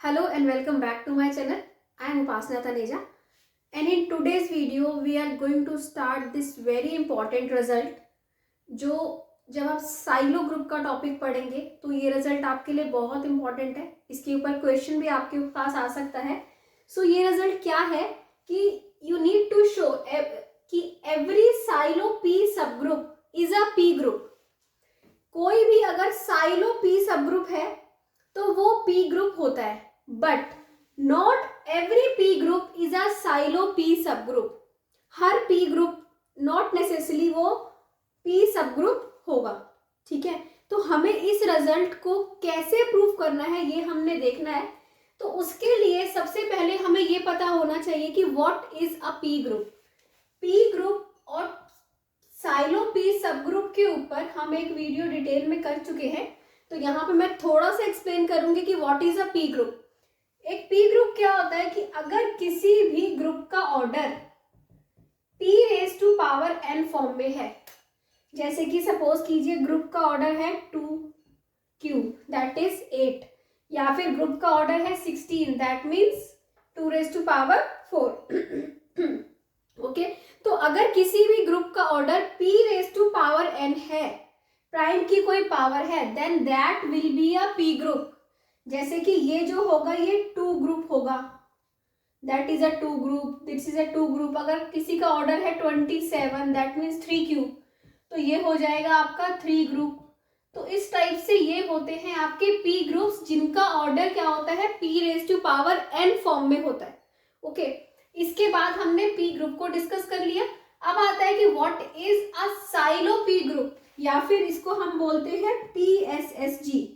Hello and welcome back to my channel. I am Upasana Taneja, and in today's video we are going to start this very important result जो जब आप silo group का topic पढ़ेंगे तो ये result आपके लिए बहुत इंपॉर्टेंट है। इसके ऊपर क्वेश्चन भी आपके पास आ सकता है। सो ये रिजल्ट क्या है कि यू नीड टू शो कि every silo P subgroup is a P group. कोई भी अगर साइलो पी सब ग्रुप है तो वो पी ग्रुप होता है, but not every P group is a Sylow P subgroup. हर पी ग्रुप नॉट नेसेसरली वो पी सब ग्रुप होगा। ठीक है, तो हमें इस रिजल्ट को कैसे प्रूव करना है ये हमने देखना है। तो उसके लिए सबसे पहले हमें ये पता होना चाहिए कि what is a P group. P group और साइलो पी सब ग्रुप के ऊपर हम एक वीडियो डिटेल में कर चुके हैं, तो यहाँ पे मैं थोड़ा सा एक्सप्लेन करूंगी कि what is a P group. एक पी ग्रुप क्या होता है कि अगर किसी भी ग्रुप का order p raise to power n form में है, जैसे कि सपोज कीजिए ग्रुप का ऑर्डर है 2q दैट इज 8, या फिर ग्रुप का ऑर्डर है 16 that means 2 raise to power 4 okay. तो अगर किसी भी ग्रुप का order p raise to power n है, प्राइम की कोई पावर है, then that will be a P group. जैसे कि ये जो होगा ये 2 ग्रुप होगा, that is a 2 group, this is a 2 group. अगर किसी का ऑर्डर है 27 दैट मीन्स 3q, तो ये हो जाएगा आपका 3 ग्रुप। तो इस टाइप से ये होते हैं आपके पी ग्रुप्स जिनका ऑर्डर क्या होता है p raise to power n form में होता है। ओके, इसके बाद हमने पी ग्रुप को डिस्कस कर लिया। अब आता है कि what is a Sylow P group, या फिर इसको हम बोलते हैं PSSG,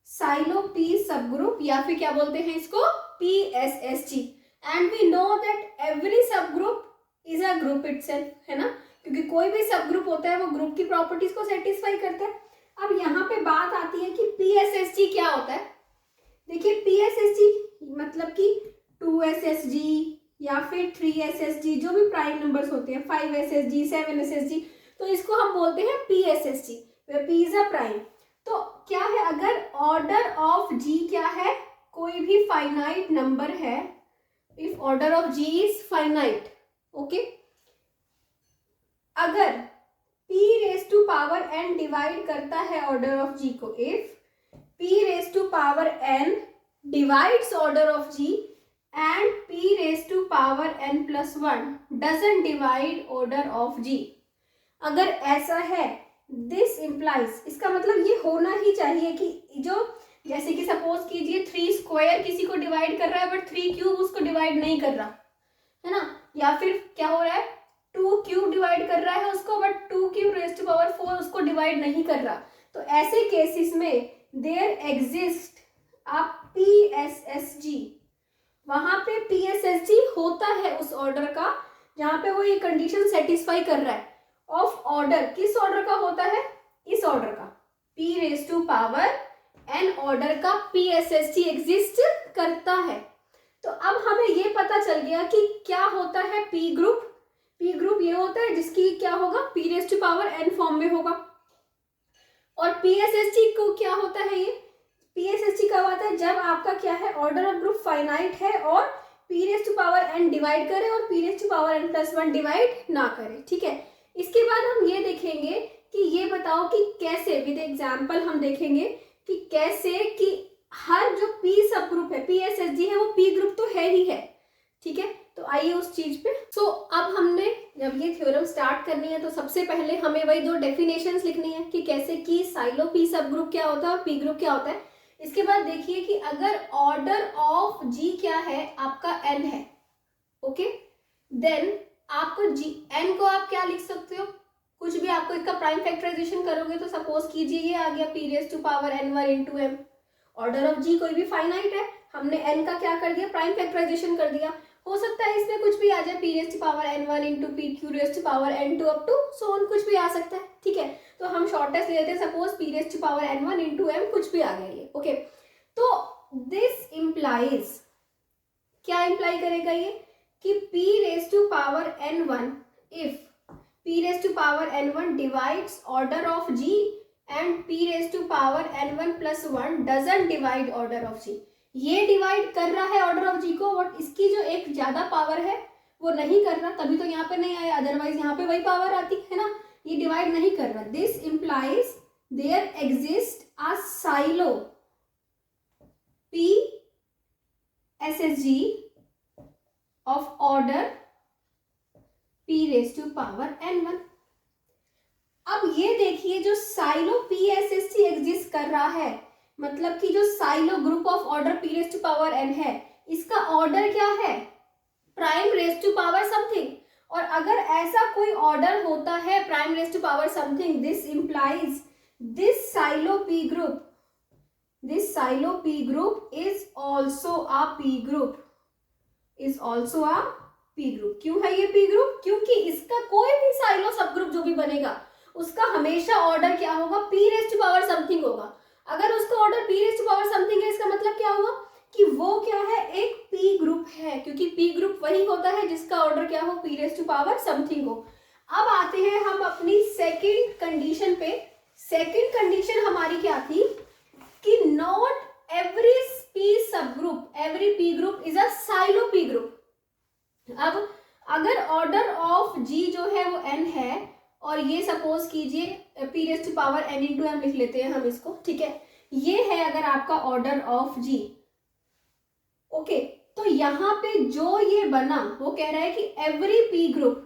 साइलो पी सब ग्रुप, या फिर क्या बोलते हैं इसको PSSG। And we know that every subgroup is a group itself, है ना, क्योंकि कोई भी सब ग्रुप होता है वो ग्रुप की प्रॉपर्टीज को सेटिस्फाई करता है। अब यहाँ पे बात आती है कि PSSG क्या होता है। देखिए PSSG मतलब कि 2SSG या फिर 3SSG, जो भी प्राइम नंबर्स होते हैं, 5SSG 7SSG, तो इसको हम बोलते हैं PSSG, way P is a prime. तो क्या है, अगर ऑर्डर ऑफ G क्या है, कोई भी फाइनाइट नंबर है, if order of G is finite, okay, अगर P raise to power n divide करता है ऑर्डर ऑफ G को, if P raise to power n divides order of G and P raised to power n plus 1 doesn't divide order of G, अगर ऐसा है this implies, इसका मतलब ये होना ही चाहिए कि जो, जैसे कि सपोज कीजिए 3 स्क्वायर किसी को डिवाइड कर रहा है बट 3 क्यूब उसको डिवाइड नहीं कर रहा है ना, या फिर क्या हो रहा है 2 क्यूब डिवाइड कर रहा है उसको but 2 cube raise to power 4 उसको डिवाइड नहीं कर रहा। तो ऐसे केसेस में देयर एग्जिस्ट अ PSSG, वहां पे PSSG होता है उस ऑर्डर का जहां पे वो ये कंडीशन सेटिस्फाई कर रहा है। ऑफ ऑर्डर किस ऑर्डर का होता है, इस ऑर्डर का P raise to power n order का PSSG एग्जिस्ट करता है। तो अब हमें ये पता चल गया कि क्या होता है P ग्रुप। P ग्रुप ये होता है जिसकी क्या होगा, P raise to power n form में होगा। और PSSG को क्या होता है, ये PSSG कब आता है, जब आपका क्या है, ऑर्डर ऑफ ग्रुप फाइनाइट है और P raise to power n divide करे और P raise to power n plus 1 divide ना करे। ठीक है, इसके बाद हम ये देखेंगे कि ये बताओ कि कैसे, विद एग्जांपल हम देखेंगे कि कैसे कि हर जो P सब ग्रुप है, PSSG है, वो P ग्रुप तो है ही है। ठीक है, तो आइए उस चीज पे। सो अब हमने जब ये थ्योरम स्टार्ट करनी है तो सबसे पहले हमें वही 2 डेफिनेशंस लिखनी है कि कैसे कि साइलो पी सब ग्रुप क्या होता है और पी ग्रुप क्या होता है। इसके बाद देखिए कि अगर ऑर्डर ऑफ G क्या है, आपका n है, ओके, देन आपको G n को आप क्या लिख सकते हो, कुछ भी आपको इसका प्राइम फैक्टराइजेशन करोगे तो सपोज कीजिए ये आ गया P raise to power n1 into m। Order of G कोई भी फाइनाइट है, हमने n का क्या कर दिया, प्राइम फैक्टराइजेशन कर दिया। हो सकता है इसमें कुछ भी आ जाए, P raise to power n1 into P Q raise to power n2 up to so on, कुछ भी आ सकता है। ठीक है, तो हम शॉर्टेस्ट लेते हैं, suppose P raise to power n1 into m, कुछ भी आ गया ये, ओके। तो दिस इंप्लाइज, क्या इंप्लाई करेगा ये कि P raise to power n1, if P raise to power n1 divides order of G and P raise to power n1 plus 1 doesn't divide order of G, ये divide कर रहा है order of जी को, but इसकी जो एक ज्यादा power है वो नहीं कर रहा, तभी तो यहाँ पे नहीं आया, अदरवाइज यहाँ पे वही पावर आती है ना। ये डिवाइड नहीं कर रहा। This implies there exist a Sylow PSSG of order P⁻⁴ n1। अब ये देखिए जो साइलो PSSG एग्जिस्ट कर रहा है, मतलब कि जो silo group of order P⁻n है, इसका ऑर्डर क्या है? Prime⁻ something. और अगर ऐसा कोई ऑर्डर होता है prime⁻ something, this implies this silo P group is also a P group, क्यों है ये P ग्रुप? क्योंकि इसका कोई भी साइलो सब ग्रुप जो भी बनेगा उसका हमेशा ऑर्डर क्या होगा? P⁻ समथिंग होगा। अगर उसका ऑर्डर P⁻ समथिंग है, इसका मतलब क्या हुआ कि वो क्या है? एक P ग्रुप है, क्योंकि P ग्रुप वही होता है जिसका ऑर्डर क्या हो? P⁻ समथिंग हो। अब आते हैं हम अपनी सेकंड कंडीशन पे। सेकंड कंडीशन हमारी क्या थी कि not every P group is a Sylow P group. अब अगर ऑर्डर ऑफ G जो है वो n है, और ये सपोज कीजिए P⁻n इंटू m लिख लेते हैं हम इसको, ठीक है। ये है अगर आपका ऑर्डर ऑफ G, ओके। तो यहाँ पे जो ये बना वो कह रहा है कि एवरी P ग्रुप,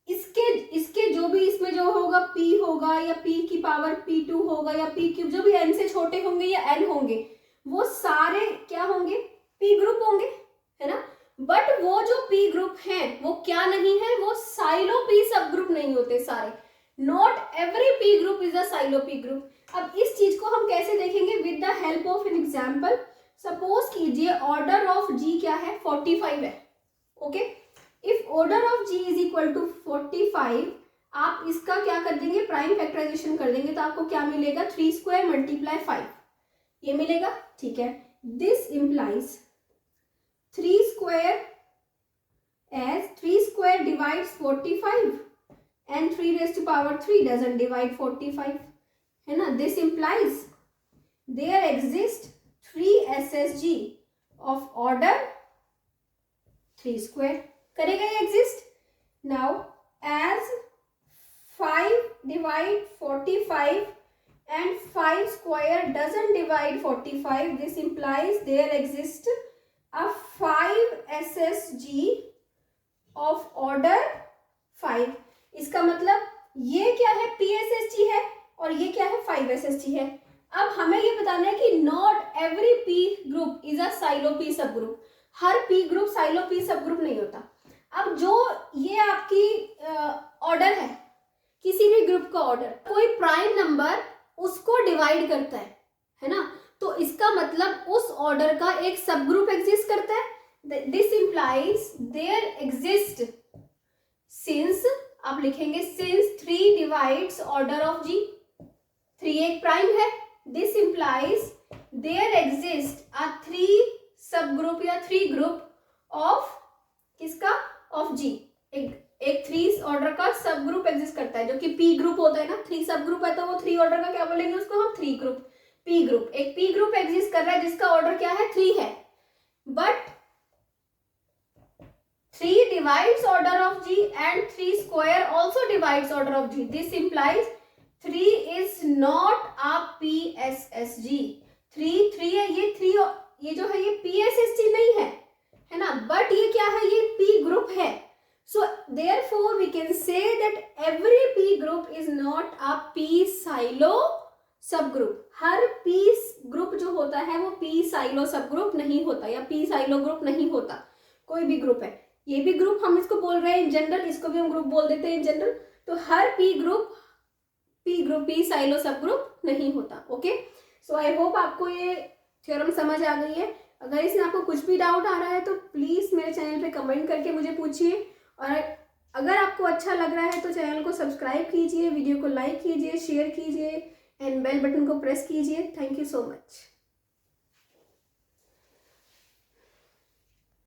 इसके जो भी इसमें जो होगा P होगा या P⁻P2 होगा या P³ जो भी n से छोटे होंगे या n होंगे, वो सारे क्या होंगे? P ग्रुप होंगे, है ना। बट वो जो P ग्रुप हैं वो क्या नहीं है? वो साइलो P सब ग्रुप नहीं होते सारे। Not every P group is a Sylow P group. अब इस चीज को हम कैसे देखेंगे? With the help of an example. Suppose कीजिए ऑर्डर ऑफ G क्या है? 45 है, okay. If order of G is equal to 45, आप इसका क्या कर देंगे? प्राइम फैक्टराइजेशन कर देंगे, तो आपको क्या मिलेगा? 3² × 5 ये मिलेगा, ठीक है। This implies 3² as 3² divides 45 and 3⁻³ doesn't divide 45, है ना। This implies there exists 3 SSG of order 3²। करेगा ये exist? Now as 5 divide 45 and 5² doesn't divide 45, this implies there exists a 5 SSG of order 5। इसका मतलब ये क्या है? PSSG है और ये क्या है? 5 SSG है। अब हमें ये बताना है कि not every P group is a Sylow P सब ग्रुप। हर P ग्रुप साइलो P सब ग्रुप नहीं होता। अब जो ये आपकी ऑर्डर है, किसी भी ग्रुप का ऑर्डर, कोई प्राइम नंबर उसको डिवाइड करता है ना, तो इसका मतलब उस ऑर्डर का एक सब ग्रुप एग्जिस्ट करता है। This implies there exist since, आप लिखेंगे since 3 divides order of G, 3 एक प्राइम है। This implies there exist a 3 sub group या 3 ग्रुप ऑफ किसका? Of G। एक 3 ऑर्डर का सब ग्रुप एग्जिस्ट करता है, जो कि P ग्रुप होता है ना। 3 सब ग्रुप है तो वो 3 ऑर्डर का क्या बोलेंगे उसको हम? 3 ग्रुप, P ग्रुप। एक P ग्रुप एग्जिस्ट कर रहा है जिसका ऑर्डर क्या है? 3 है, but 3 divides order of G and 3² also divides order of G. This implies 3 is not a PSSG। 3 है, ये जो है ये PSSG नहीं है, है ना, बट ये क्या है? ये P ग्रुप है। So therefore we can say that every P group is not a P silo subgroup। Her P group जो होता है वो P silo subgroup नहीं होता या P silo ग्रुप नहीं होता। कोई भी ग्रुप है, ये भी ग्रुप हम इसको बोल रहे हैं इन जनरल, इसको भी हम ग्रुप बोल देते हैं इन जनरल। तो हर P ग्रुप P साइलो सब ग्रुप नहीं होता, ओके। सो आई होप आपको ये थ्योरम समझ आ गई है। अगर इसमें आपको कुछ भी डाउट आ रहा है तो प्लीज मेरे चैनल पे कमेंट करके मुझे पूछिए, और अगर आपको अच्छा लग रहा है तो चैनल को सब्सक्राइब कीजिए, वीडियो को लाइक कीजिए, शेयर कीजिए एंड बेल बटन को प्रेस कीजिए। Thank you so much.